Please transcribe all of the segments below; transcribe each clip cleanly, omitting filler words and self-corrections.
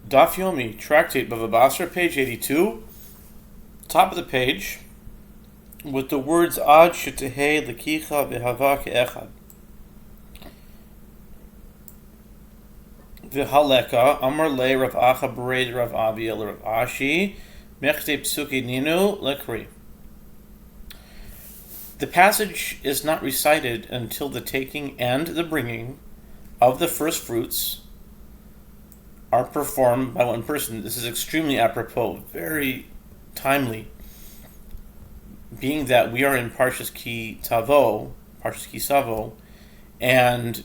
Daf Yomi, Tractate Bava Batra, page 82, top of the page, with the words Ad Shetehei Lekicha V'Hava Ke'echad. V'Haleka, Amar Le Rav Acha Bered Rav Avi El Rav Ashi, Mechte Psuki Ninu Lekri. The passage is not recited until the taking and the bringing of the first fruits are performed by one person. This is extremely apropos, very timely, being that we are in Parshas Ki Savo, and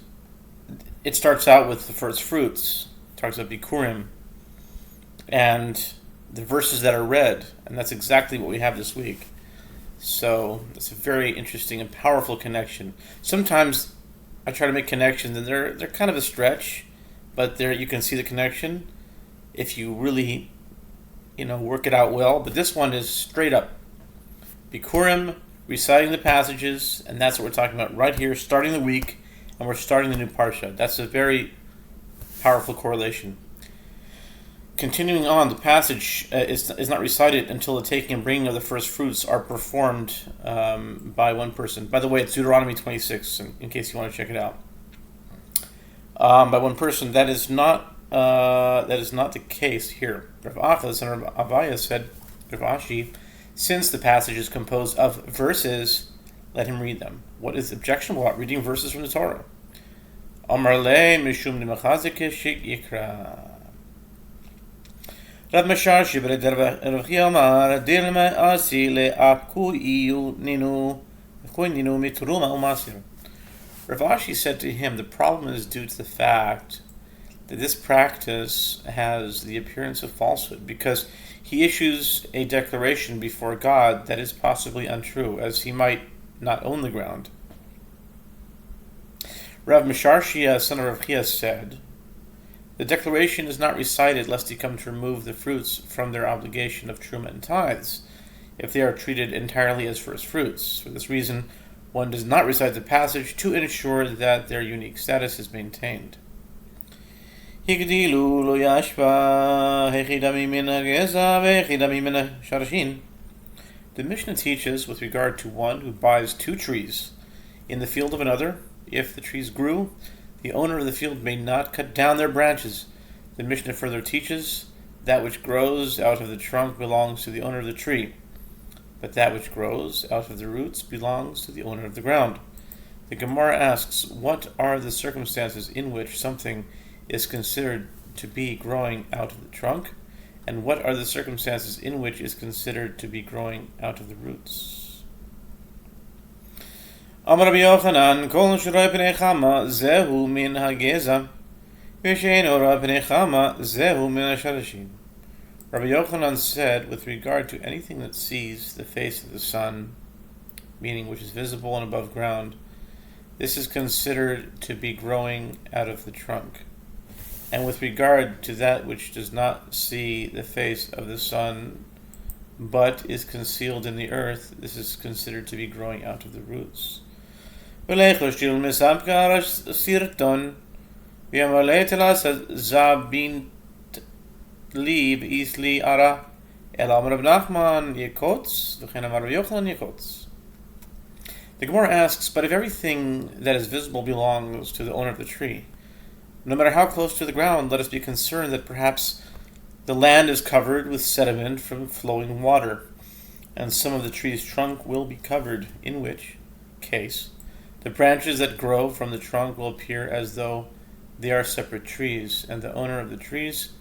it starts out with the first fruits. It talks about Bikurim, and the verses that are read, and that's exactly what we have this week. So it's a very interesting and powerful connection. Sometimes I try to make connections, and they're kind of a stretch, but there you can see the connection if you really, work it out well. But this one is straight up Bikurim, reciting the passages, and that's what we're talking about right here, starting the week, and we're starting the new parsha. That's a very powerful correlation. Continuing on, the passage is not recited until the taking and bringing of the first fruits are performed by one person. By the way, it's Deuteronomy 26, in case you want to check it out. By one person, that is not the case here. Rav Acha, son of Rav Avaya, said, Rav Ashi, since the passage is composed of verses, let him read them. What is objectionable about reading verses from the Torah? Amar le mishum nimachazik yikra. Rav Masharshi Rav Chiamar Dilma Asi le Aku Iyu Ninu Mitruma Umasir. Rav Ashi said to him, the problem is due to the fact that this practice has the appearance of falsehood, because he issues a declaration before God that is possibly untrue, as he might not own the ground. Rav Masharshi, son of Rav Chia, said, the declaration is not recited lest he come to remove the fruits from their obligation of truma and tithes, if they are treated entirely as first fruits. For this reason, one does not recite the passage to ensure that their unique status is maintained. The Mishnah teaches with regard to one who buys two trees in the field of another, if the trees grew, the owner of the field may not cut down their branches. The Mishnah further teaches that which grows out of the trunk belongs to the owner of the tree, but that which grows out of the roots belongs to the owner of the ground. The Gemara asks, what are the circumstances in which something is considered to be growing out of the trunk, and what are the circumstances in which it is considered to be growing out of the roots? Amar Rabbi Yochanan, kol shiroi pnei chama zehu min hageza, v'she'eino roi pnei chama zehu min hashadashim. Rabbi Yochanan said, with regard to anything that sees the face of the sun, meaning which is visible and above ground, this is considered to be growing out of the trunk. And with regard to that which does not see the face of the sun, but is concealed in the earth, this is considered to be growing out of the roots. Leave easily ara el Amar Rav Nachman Yekotz v'chen Amar Rav Yochanan Yekotz. The Gemara asks, but if everything that is visible belongs to the owner of the tree, no matter how close to the ground, let us be concerned that perhaps the land is covered with sediment from flowing water, and some of the tree's trunk will be covered, in which case the branches that grow from the trunk will appear as though they are separate trees, and the owner of the trees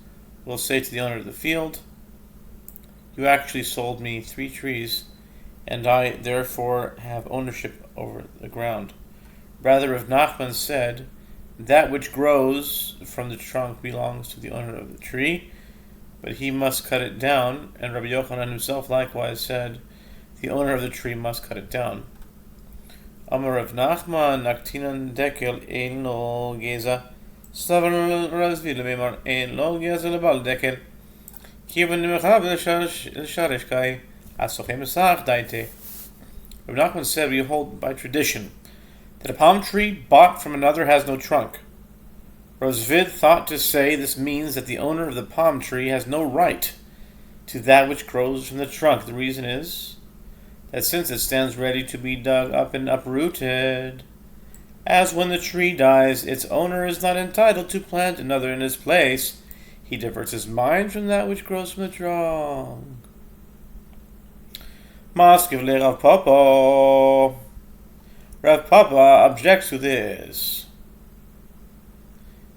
will say to the owner of the field, you actually sold me 3 trees, and I therefore have ownership over the ground. Rather, Rav Nachman said, that which grows from the trunk belongs to the owner of the tree, but he must cut it down, and Rabbi Yochanan himself likewise said, the owner of the tree must cut it down. Amar Rav Nachman, naktinan dekel ein lo geza, Savan Razvi Lememar ein lo geza lebal dekel, kivan nimechav l'sharish kai, asochem esach daite. Rabbi Nachman said, we hold by tradition that a palm tree bought from another has no trunk, Rosvid thought to say this means that the owner of the palm tree has no right to that which grows from the trunk. The reason is that since it stands ready to be dug up and uprooted, as when the tree dies, its owner is not entitled to plant another in its place. He diverts his mind from that which grows from the trunk. Maskiv le Rav Papa. Rav Papa objects to this.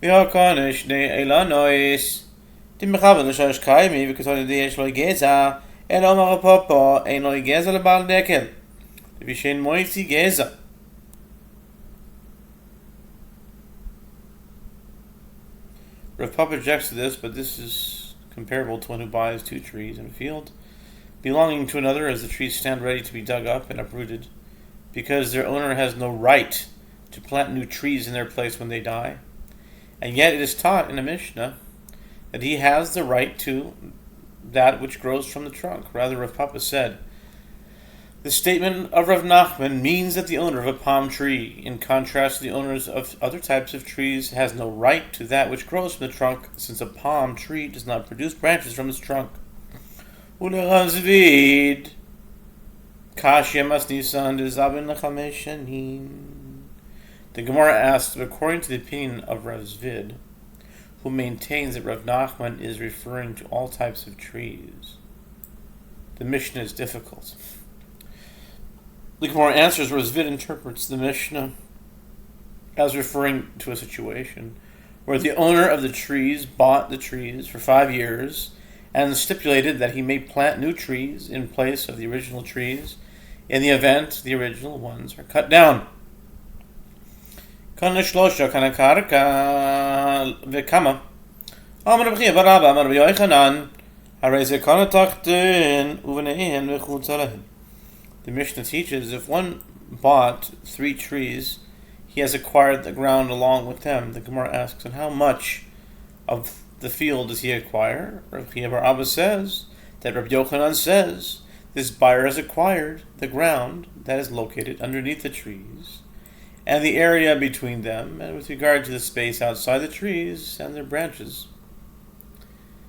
V'hakanish ne elanois. Dimchaber l'shosh kaimi v'katoni diyesh lo geza. El Omar Rav Papa ein lo geza lebal dekel. V'shen moitzi geza. Rav Papa objects to this, but this is comparable to one who buys 2 trees in a field belonging to another as the trees stand ready to be dug up and uprooted, because their owner has no right to plant new trees in their place when they die. And yet it is taught in the Mishnah that he has the right to that which grows from the trunk. Rather, Rav Papa said, the statement of Rav Nachman means that the owner of a palm tree, in contrast to the owners of other types of trees, has no right to that which grows from the trunk, since a palm tree does not produce branches from its trunk. The Gemara asks, according to the opinion of Rav Zvid, who maintains that Rav Nachman is referring to all types of trees, the Mishnah is difficult. The Gemara answers, Rav Zvid interprets the Mishnah as referring to a situation where the owner of the trees bought the trees for 5 years and stipulated that he may plant new trees in place of the original trees in the event the original ones are cut down. The Mishnah teaches if one bought 3 trees, he has acquired the ground along with them. The Gemara asks, and how much of the field does he acquire? Rabbi Abba says that Rabbi Yochanan says this buyer has acquired the ground that is located underneath the trees and the area between them, and with regard to the space outside the trees and their branches.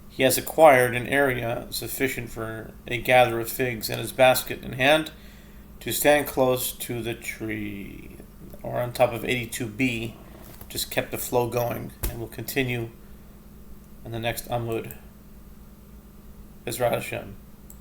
He has acquired an area sufficient for a gather of figs and his basket in hand to stand close to the tree, or on top of 82b, just kept the flow going, and will continue in the next Amud. Bezrat Hashem.